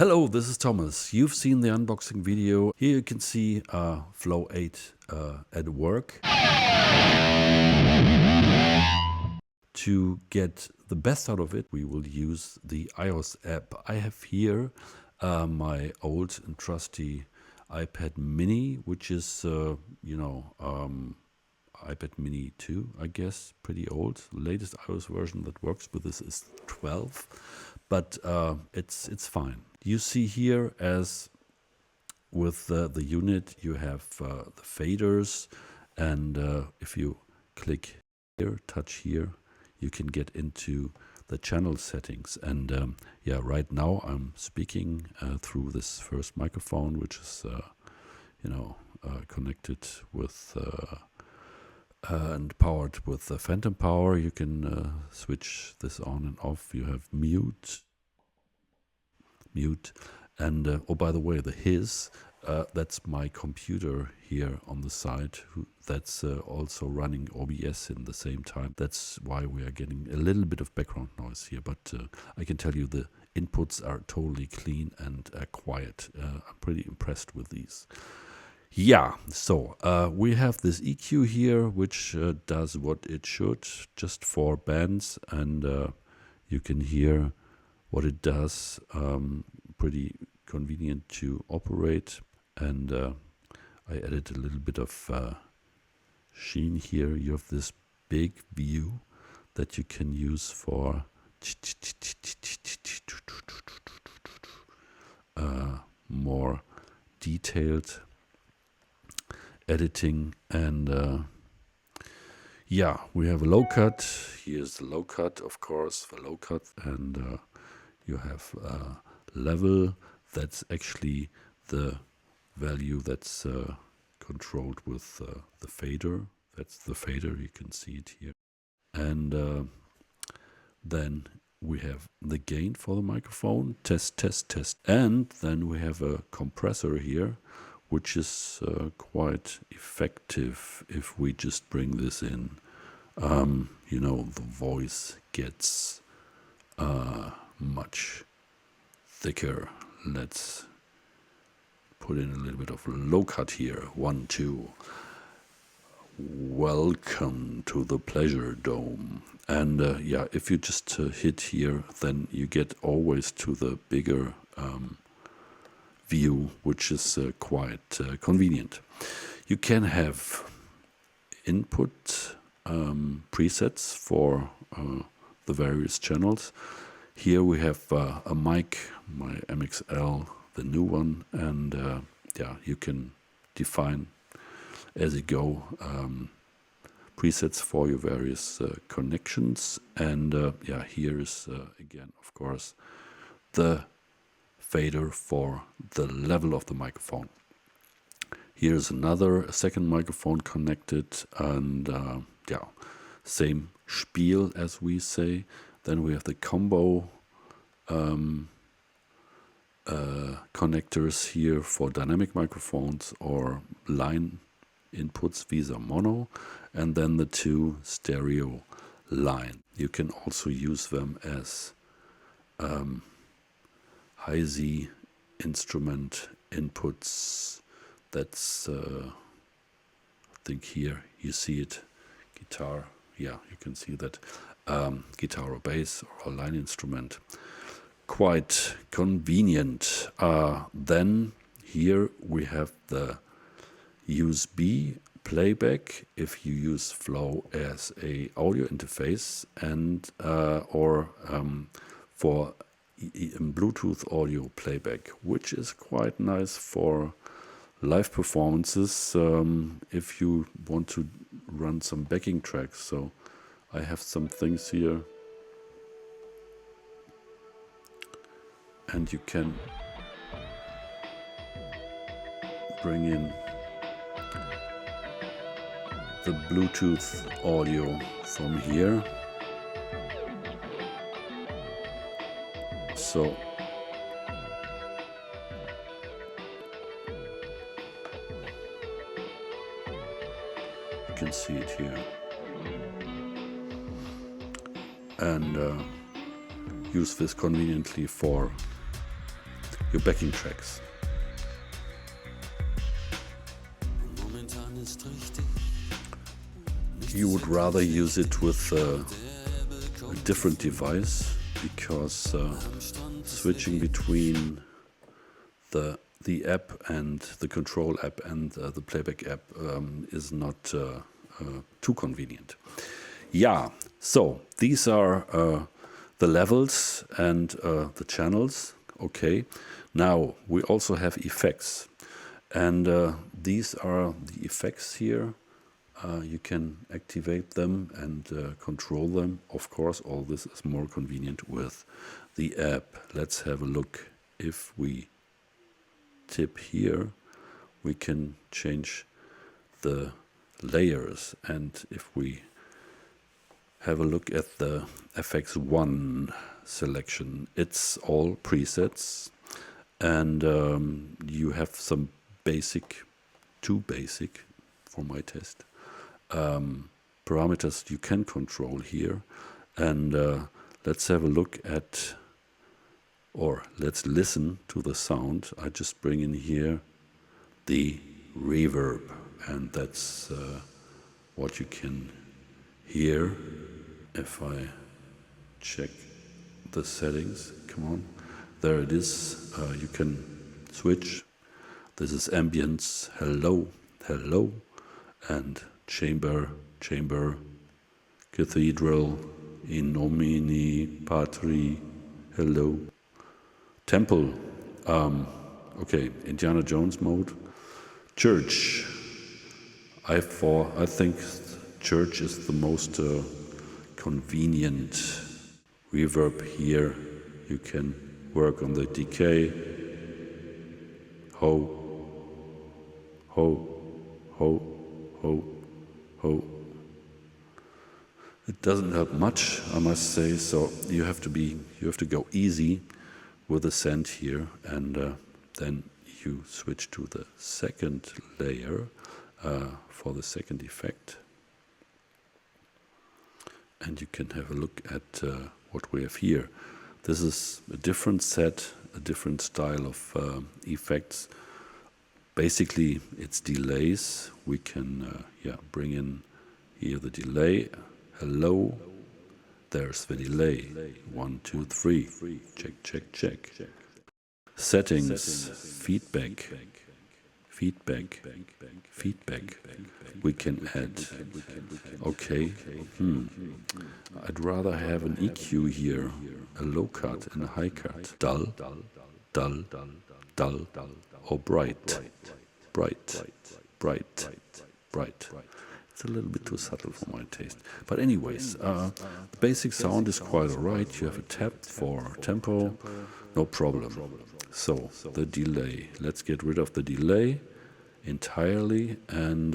Hello, this is Thomas. You've seen the unboxing video. Here you can see Flow 8 at work. To get the best out of it, we will use the iOS app. I have here my old and trusty iPad mini, which is, iPad mini 2, I guess, pretty old. The latest iOS version that works with this is 12, but it's fine. You see here, as with the unit, you have the faders, and if you click here, touch here, you can get into the channel settings. And right now I'm speaking through this first microphone, which is connected with and powered with the phantom power. You can switch this on and off. You have mute, and oh, by the way, the his, that's my computer here on the side, that's also running OBS in the same time. That's why we are getting a little bit of background noise here, but I can tell you the inputs are totally clean and quiet. I'm pretty impressed with these. Yeah, so we have this EQ here, which does what it should, just 4 bands, and you can hear what it does. Pretty convenient to operate, and I added a little bit of sheen here. You have this big view that you can use for more detailed editing. And we have a low cut. Here's the low cut, of course, the low cut, and you have level. That's actually the value that's controlled with the fader. That's the fader, you can see it here. And then we have the gain for the microphone, test, test, test. And then we have a compressor here, which is quite effective if we just bring this in. The voice gets much thicker. Let's put in a little bit of low cut here. 1, 2. Welcome to the Pleasure Dome. And if you just hit here, then you get always to the bigger view, which is quite convenient. You can have input presets for the various channels. Here we have a mic, my MXL, the new one, and you can define as you go presets for your various connections. And here is again, of course, the fader for the level of the microphone. Here's a second microphone connected, and same spiel, as we say. Then we have the combo connectors here for dynamic microphones or line inputs. These are mono, and then the 2 stereo line. You can also use them as high-Z instrument inputs. That's I think here you see it, guitar. Yeah, you can see that. Guitar or bass or a line instrument. Quite convenient. Then here we have the USB playback if you use Flow as a audio interface, and or for Bluetooth audio playback, which is quite nice for live performances if you want to run some backing tracks. So I have some things here, and you can bring in the Bluetooth audio from here. So you can see it here. And use this conveniently for your backing tracks. You would rather use it with a different device, because switching between the app and the control app and the playback app is not too convenient. Yeah, so these are the levels and the channels. Okay, now we also have effects, and these are the effects here. You can activate them and control them. Of course, all this is more convenient with the app. Let's have a look. If we tip here, we can change the layers, and if we have a look at the FX1 selection, it's all presets, and you have some two basic for my test parameters you can control here. And let's have a look at, or let's listen to the sound. I just bring in here the reverb, and that's what you can hear. If I check the settings, come on, there it is. You can switch. This is ambience, hello, hello, and chamber, cathedral, in nomine patri, hello, temple, okay, Indiana Jones mode, church. I think church is the most convenient reverb here. You can work on the decay. Ho, ho, ho, ho, ho. It doesn't help much, I must say. So you have to go easy with the send here, and then you switch to the second layer for the second effect. And you can have a look at what we have here. This is a different set, a different style of effects. Basically, it's delays. We can bring in here the delay. Hello. There's the delay. 1, 2, 3. Check, check, check. Settings. Feedback. Feedback. Feedback. We can add. Okay. I'd rather have an EQ here, a low cut and a high cut. Dull, dull, dull, or bright, bright, bright, bright. It's a little bit too subtle for my taste. But anyways, the basic sound is quite alright. You have a tab for tempo, no problem. So the delay. Let's get rid of the delay entirely, and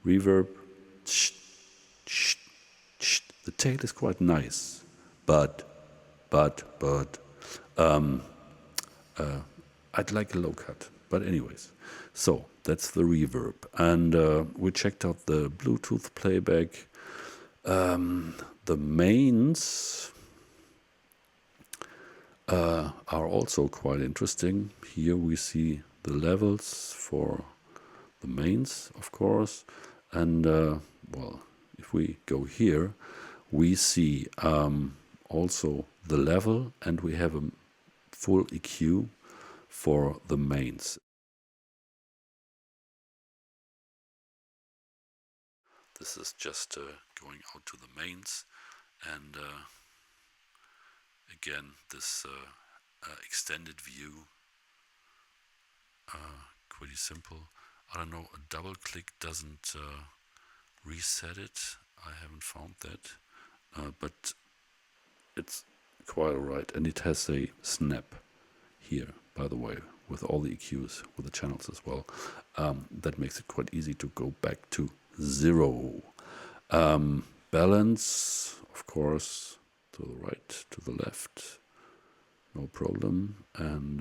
reverb. The tail is quite nice, but I'd like a low cut. But anyways, so that's the reverb, and we checked out the Bluetooth playback. The mains are also quite interesting. Here we see the levels for the mains, of course, and if we go here, we see also the level, and we have a full EQ for the mains. This is just going out to the mains, and again, this extended view, pretty simple. I don't know, a double click doesn't reset it. I haven't found that, but it's quite alright, and it has a snap here, by the way, with all the EQs, with the channels as well. That makes it quite easy to go back to 0. Balance, of course, to the right, to the left, no problem. And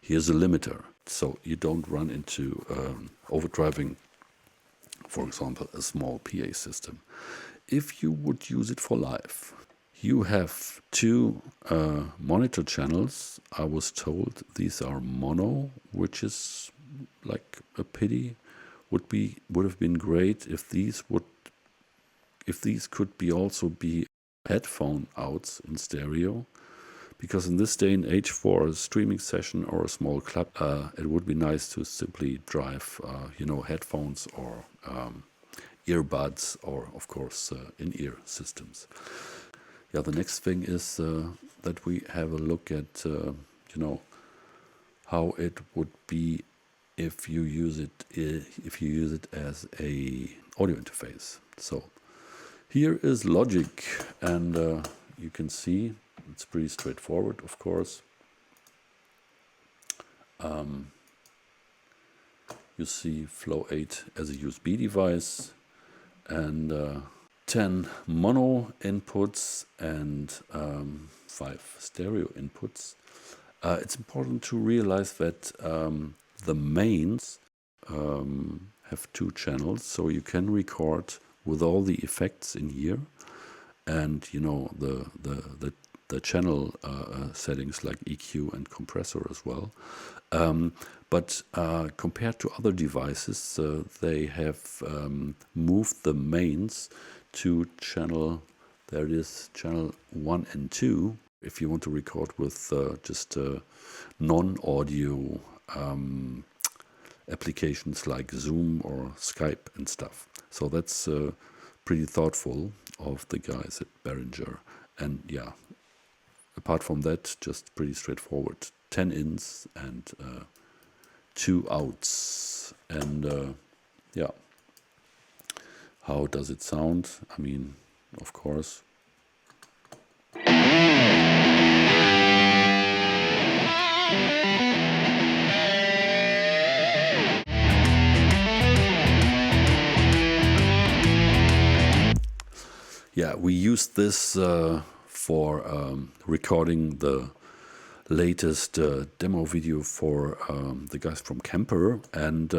here's a limiter, so you don't run into overdriving, for example, a small PA system. If you would use it for live, You have two monitor channels. I was told these are mono, which is like a pity. Would have been great if these could also be headphone outs in stereo, because in this day and age, for a streaming session or a small club, it would be nice to simply drive headphones or earbuds, or of course in-ear systems. Yeah, the next thing is that we have a look at how it would be if you use it as a audio interface. So here is Logic, and you can see it's pretty straightforward, of course. You see Flow 8 as a USB device, and 10 mono inputs and 5 stereo inputs. It's important to realize that the mains have 2 channels, so you can record with all the effects in here, and the channel settings like EQ and compressor as well. But compared to other devices, they have moved the mains to channel 1 and 2. If you want to record with just non-audio applications like Zoom or Skype and stuff. So that's pretty thoughtful of the guys at Behringer. And yeah, apart from that, just pretty straightforward. 10 ins and 2 outs. And yeah, how does it sound? I mean, of course. Yeah, we used this for recording the latest demo video for the guys from Kemper, and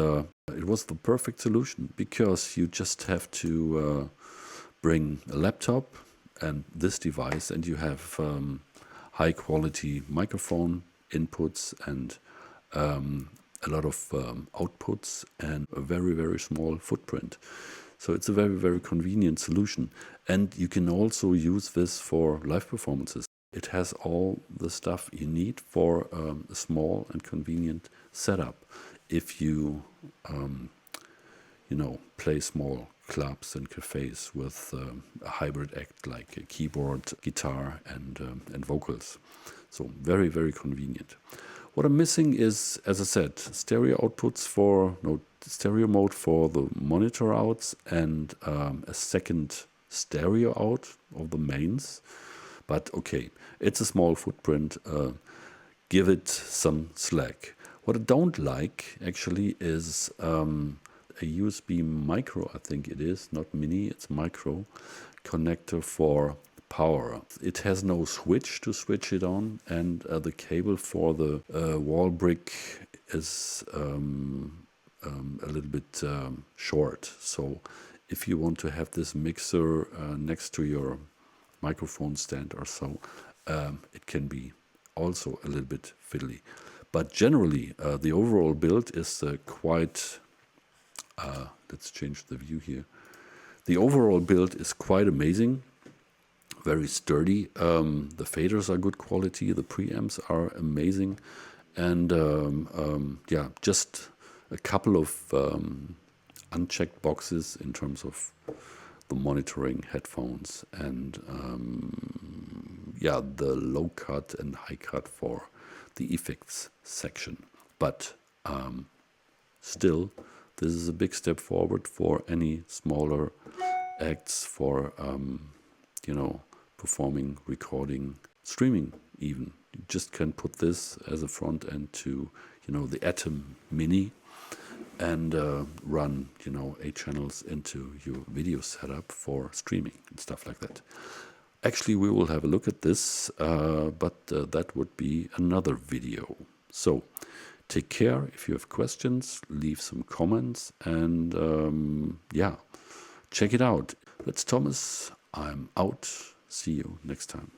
it was the perfect solution, because you just have to bring a laptop and this device, and you have high quality microphone inputs and a lot of outputs and a very, very small footprint. So it's a very, very convenient solution. And you can also use this for live performances. It has all the stuff you need for a small and convenient setup. If you, play small clubs and cafes with a hybrid act like a keyboard, guitar, and vocals. So very, very convenient. What I'm missing is, as I said, stereo mode for the monitor outs, and a second stereo out of the mains. But okay, it's a small footprint. Give it some slack. What I don't like actually is a USB micro, I think it is, not mini, it's micro connector for power. It has no switch to switch it on, and the cable for the wall brick is a little bit short. So if you want to have this mixer next to your microphone stand or so, it can be also a little bit fiddly. But generally, the overall build is quite... let's change the view here. The overall build is quite amazing, very sturdy. The faders are good quality, the preamps are amazing, and yeah, just a couple of unchecked boxes in terms of the monitoring headphones, and yeah, the low cut and high cut for the effects section. But still, this is a big step forward for any smaller acts for performing, recording, streaming even. You just can put this as a front end to the Atom Mini, and run 8 channels into your video setup for streaming and stuff like that. Actually, we will have a look at this, but that would be another video. So take care. If you have questions, leave some comments, and yeah, check it out. That's Thomas. I'm out. See you next time.